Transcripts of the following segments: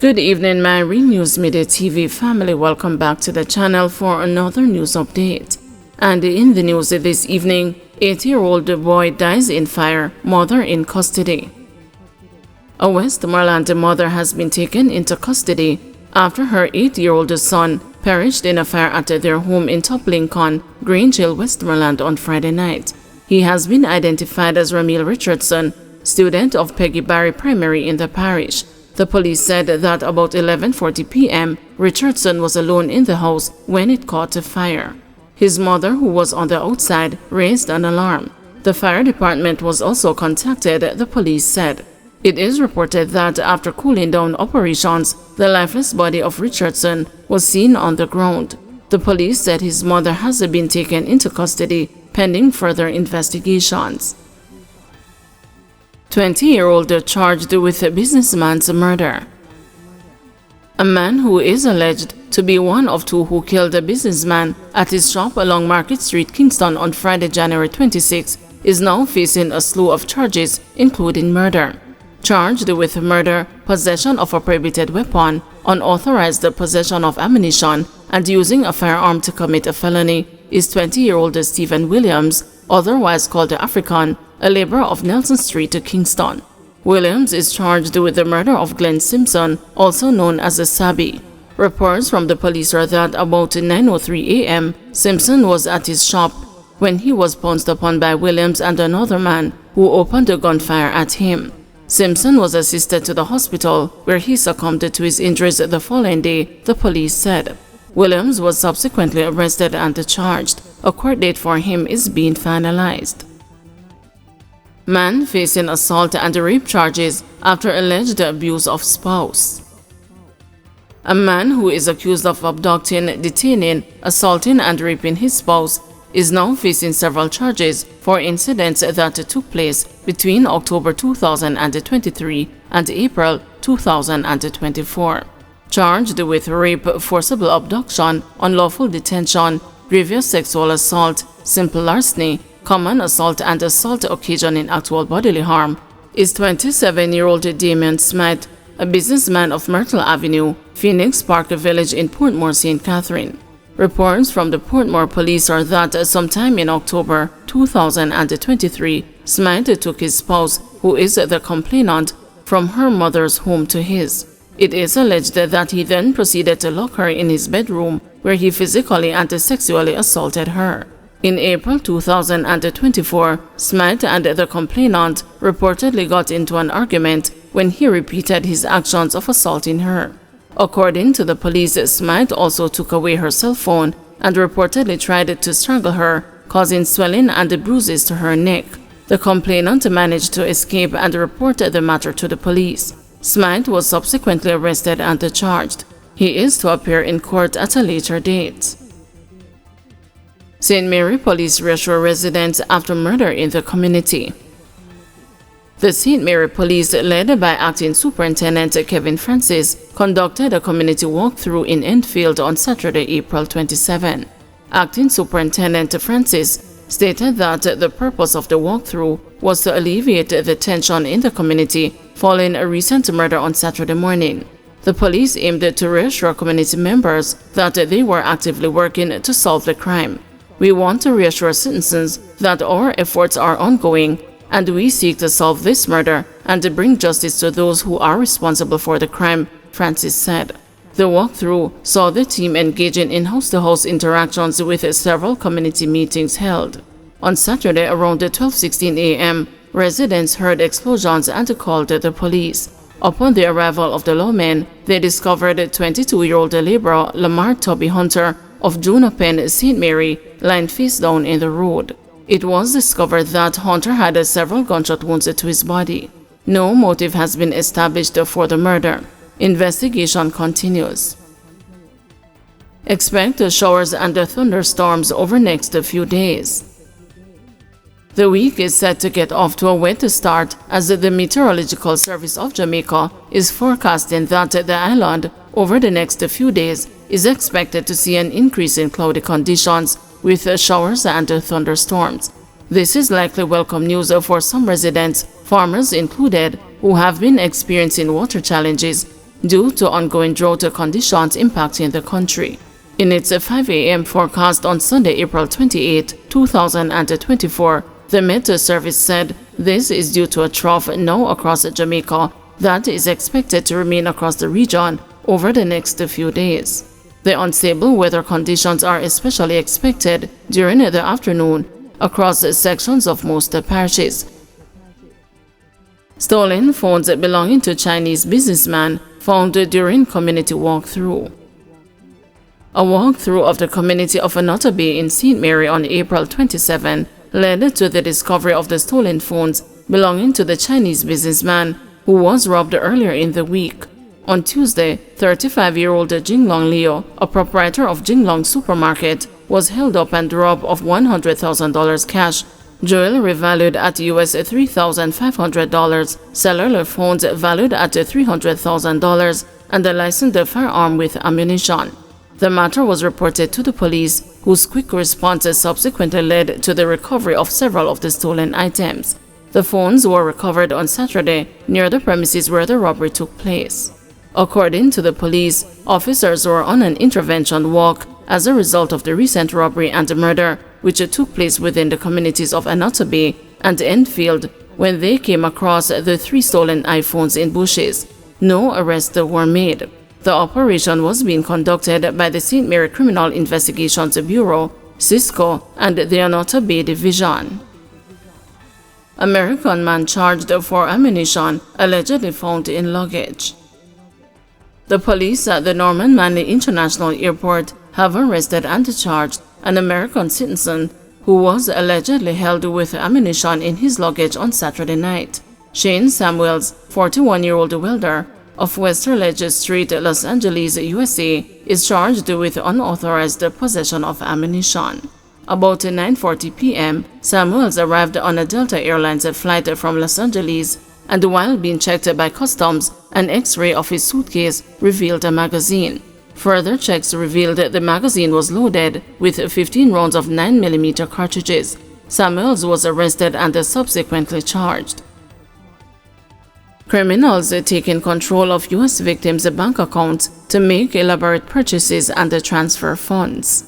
Good evening, my Real News Midday TV family. Welcome back to the channel for another news update. And in the news this evening, 80-year-old boy dies in fire, mother in custody. A Westmoreland mother has been taken into custody after her 8-year-old son perished in a fire at their home in Top Lincoln, Grange Hill, Westmoreland on Friday night. He has been identified as Ramil Richardson, student of Peggy Barry Primary in the parish. The police said that about 11:40 p.m., Richardson was alone in the house when it caught fire. His mother, who was on the outside, raised an alarm. The fire department was also contacted, the police said. It is reported that after cooling down operations, the lifeless body of Richardson was seen on the ground. The police said his mother has been taken into custody pending further investigations. 20-year-old charged with a businessman's murder. A man who is alleged to be one of two who killed a businessman at his shop along Market Street, Kingston on Friday, January 26, is now facing a slew of charges, including murder. Charged with murder, possession of a prohibited weapon, unauthorized possession of ammunition, and using a firearm to commit a felony is 20-year-old Stephen Williams, otherwise called African, a laborer of Nelson Street, Kingston. Williams is charged with the murder of Glenn Simpson, also known as a Sabi. Reports from the police are that about 9:03 a.m., Simpson was at his shop when he was pounced upon by Williams and another man who opened a gunfire at him. Simpson was assisted to the hospital, where he succumbed to his injuries the following day, the police said. Williams was subsequently arrested and charged. A court date for him is being finalized. Man facing assault and rape charges after alleged abuse of spouse. A man who is accused of abducting, detaining, assaulting and raping his spouse is now facing several charges for incidents that took place between October 2023 and April 2024. Charged with rape, forcible abduction, unlawful detention, grievous sexual assault, simple larceny, common assault and assault occasioning actual bodily harm is 27-year-old Damian Smith, a businessman of Myrtle Avenue, Phoenix Park Village in Portmore, St. Catherine. Reports from the Portmore police are that sometime in October 2023, Smith took his spouse, who is the complainant, from her mother's home to his. It is alleged that he then proceeded to lock her in his bedroom, where he physically and sexually assaulted her. In April 2024, Smith and the complainant reportedly got into an argument when he repeated his actions of assaulting her. According to the police, Smith also took away her cell phone and reportedly tried to strangle her, causing swelling and bruises to her neck. The complainant managed to escape and reported the matter to the police. Smith was subsequently arrested and charged. He is to appear in court at a later date. St. Mary police reassure residents after murder in the community. The St. Mary police, led by Acting Superintendent Kevin Francis, conducted a community walkthrough in Enfield on Saturday, April 27. Acting Superintendent Francis stated that the purpose of the walkthrough was to alleviate the tension in the community following a recent murder on Saturday morning. The police aimed to reassure community members that they were actively working to solve the crime. We want to reassure citizens that our efforts are ongoing and we seek to solve this murder and to bring justice to those who are responsible for the crime, Francis said. The walkthrough saw the team engaging in house-to-house interactions with several community meetings held. On Saturday around 12:16 a.m., residents heard explosions and called the police. Upon the arrival of the lawmen, they discovered 22-year-old laborer Lamar Tubby Hunter of Junopen, St. Mary, lying face down in the road. It was discovered that Hunter had several gunshot wounds to his body. No motive has been established for the murder. Investigation continues. Expect showers and thunderstorms over next few days. The week is set to get off to a wet start as the Meteorological Service of Jamaica is forecasting that the island over the next few days is expected to see an increase in cloudy conditions with showers and thunderstorms. This is likely welcome news for some residents, farmers included, who have been experiencing water challenges due to ongoing drought conditions impacting the country. In its 5 a.m. forecast on Sunday, April 28, 2024, the Met Service said this is due to a trough now across Jamaica that is expected to remain across the region over the next few days. The unstable weather conditions are especially expected during the afternoon across sections of most parishes. Stolen phones belonging to Chinese businessman found during community walkthrough. A walkthrough of the community of Anota Bay in St. Mary on April 27 led to the discovery of the stolen phones belonging to the Chinese businessman who was robbed earlier in the week. On Tuesday, 35-year-old Jinglong Leo, a proprietor of Jinglong Supermarket, was held up and robbed of $100,000 cash, jewelry valued at US $3,500, cellular phones valued at $300,000, and a licensed firearm with ammunition. The matter was reported to the police, whose quick response subsequently led to the recovery of several of the stolen items. The phones were recovered on Saturday near the premises where the robbery took place. According to the police, officers were on an intervention walk as a result of the recent robbery and murder, which took place within the communities of Anota Bay and Enfield, when they came across the 3 stolen iPhones in bushes. No arrests were made. The operation was being conducted by the St. Mary Criminal Investigations Bureau, Cisco, and the Anota Bay Division. American man charged for ammunition allegedly found in luggage. The police at the Norman Manley International Airport have arrested and charged an American citizen who was allegedly held with ammunition in his luggage on Saturday night. Shane Samuels, 41-year-old welder of West Ledge Street, Los Angeles, USA, is charged with unauthorized possession of ammunition. About 9:40 p.m., Samuels arrived on a Delta Airlines flight from Los Angeles, and while being checked by customs, an X-ray of his suitcase revealed a magazine. Further checks revealed the magazine was loaded with 15 rounds of 9mm cartridges. Samuels was arrested and subsequently charged. Criminals taking control of U.S. victims' bank accounts to make elaborate purchases and transfer funds.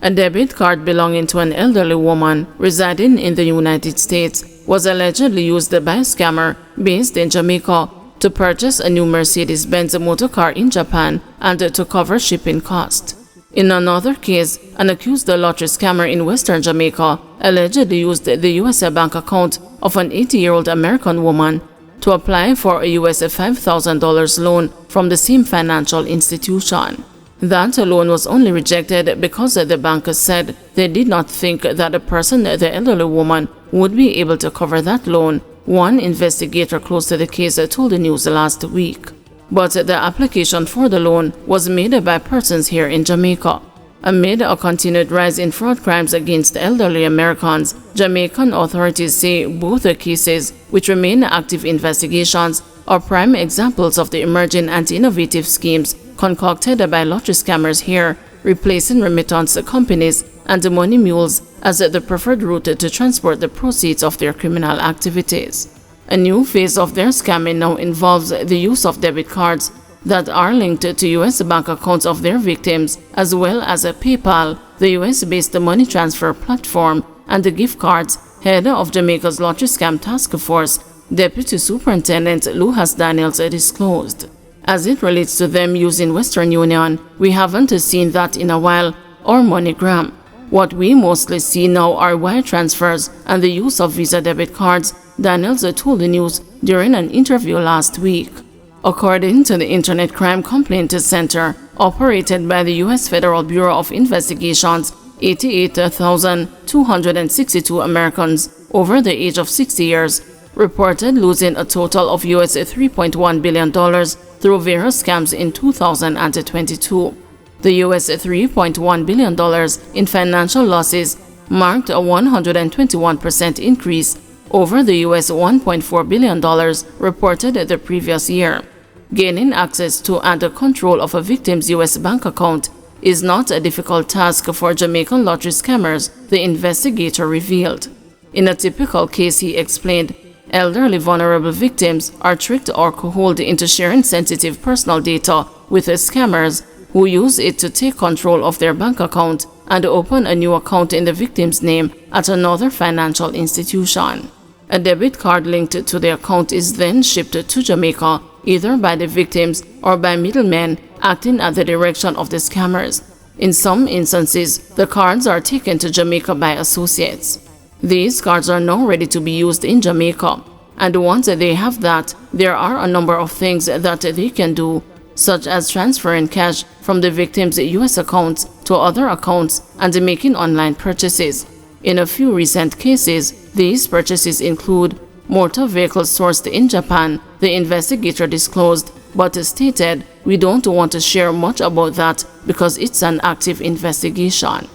A debit card belonging to an elderly woman residing in the United States was allegedly used by a scammer based in Jamaica to purchase a new Mercedes-Benz motor car in Japan and to cover shipping costs. In another case, an accused lottery scammer in western Jamaica allegedly used the U.S. bank account of an 80-year-old American woman to apply for a US $5,000 loan from the same financial institution. That loan was only rejected because the bank said they did not think that the person, the elderly woman, would be able to cover that loan, one investigator close to the case told the news last week. But the application for the loan was made by persons here in Jamaica. Amid a continued rise in fraud crimes against elderly Americans, Jamaican authorities say both cases, which remain active investigations, are prime examples of the emerging and innovative schemes concocted by lottery scammers here, replacing remittance companies and money mules as the preferred route to transport the proceeds of their criminal activities. A new phase of their scamming now involves the use of debit cards that are linked to U.S. bank accounts of their victims, as well as PayPal, the U.S.-based money transfer platform, and the gift cards. Head of Jamaica's Lottery Scam Task Force, Deputy Superintendent Luhas Daniels disclosed. As it relates to them using Western Union, we haven't seen that in a while, or MoneyGram. What we mostly see now are wire transfers and the use of Visa debit cards, Daniels told the news during an interview last week. According to the Internet Crime Complaint Center, operated by the U.S. Federal Bureau of Investigations, 88,262 Americans over the age of 60 years reported losing a total of US $3.1 billion through various scams in 2022. The US $3.1 billion in financial losses marked a 121% increase over the US $1.4 billion reported the previous year. Gaining access to and control of a victim's US bank account is not a difficult task for Jamaican lottery scammers, the investigator revealed. In a typical case, he explained, elderly vulnerable victims are tricked or coerced into sharing sensitive personal data with scammers who use it to take control of their bank account and open a new account in the victim's name at another financial institution. A debit card linked to the account is then shipped to Jamaica, either by the victims or by middlemen acting at the direction of the scammers. In some instances, the cards are taken to Jamaica by associates. These cards are now ready to be used in Jamaica, and once they have that, there are a number of things that they can do, such as transferring cash from the victim's US accounts to other accounts and making online purchases. In a few recent cases, these purchases include motor vehicles sourced in Japan, the investigator disclosed, but stated, "We don't want to share much about that because it's an active investigation."